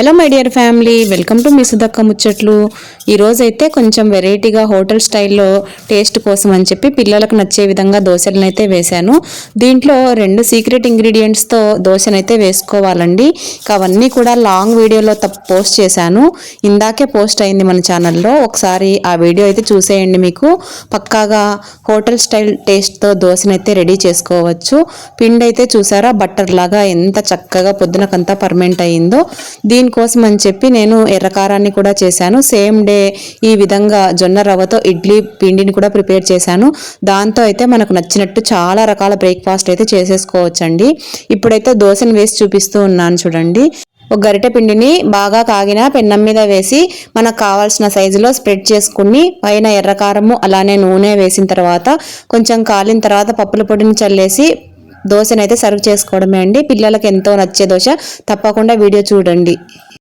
Hello my dear family, welcome to మీ సుధక్క ముచ్చట్లు. ఈరోజైతే కొంచెం వెరైటీగా హోటల్ స్టైల్లో టేస్ట్ కోసం అని చెప్పి పిల్లలకు నచ్చే విధంగా దోశలను అయితే వేశాను. దీంట్లో 2 సీక్రెట్ ఇంగ్రీడియంట్స్తో దోశనైతే వేసుకోవాలండి. అవన్నీ కూడా లాంగ్ వీడియోలో పోస్ట్ చేశాను. ఇందాకే పోస్ట్ అయింది మన ఛానల్లో. ఒకసారి ఆ వీడియో అయితే చూసేయండి. మీకు పక్కాగా హోటల్ స్టైల్ టేస్ట్తో దోశనైతే రెడీ చేసుకోవచ్చు. పిండి అయితే చూసారా, బట్టర్ లాగా ఎంత చక్కగా పొద్దునకంతా పర్మెంట్ అయ్యిందో. దీనికోసం అని చెప్పి నేను ఎర్రకారాన్ని కూడా చేశాను. సేమ్ డే ఈ విధంగా జొన్న రవ్వతో ఇడ్లీ పిండిని కూడా ప్రిపేర్ చేశాను. దాంతో అయితే మనకు నచ్చినట్టు చాలా రకాల బ్రేక్ఫాస్ట్ అయితే చేసేసుకోవచ్చండి. ఇప్పుడైతే దోశను వేసి చూపిస్తూ ఉన్నాను చూడండి. ఒక గరిటె పిండిని బాగా కాగిన పెన్నం మీద వేసి మనకు కావాల్సిన సైజులో స్ప్రెడ్ చేసుకుని పైన ఎర్రకారము అలానే నూనె వేసిన తర్వాత కొంచెం కాలిన తర్వాత పప్పుల పొడిని చల్లేసి దోశనైతే సర్వ్ చేసుకోవడమే అండి. పిల్లలకు ఎంతో నచ్చే దోశ. తప్పకుండా వీడియో చూడండి.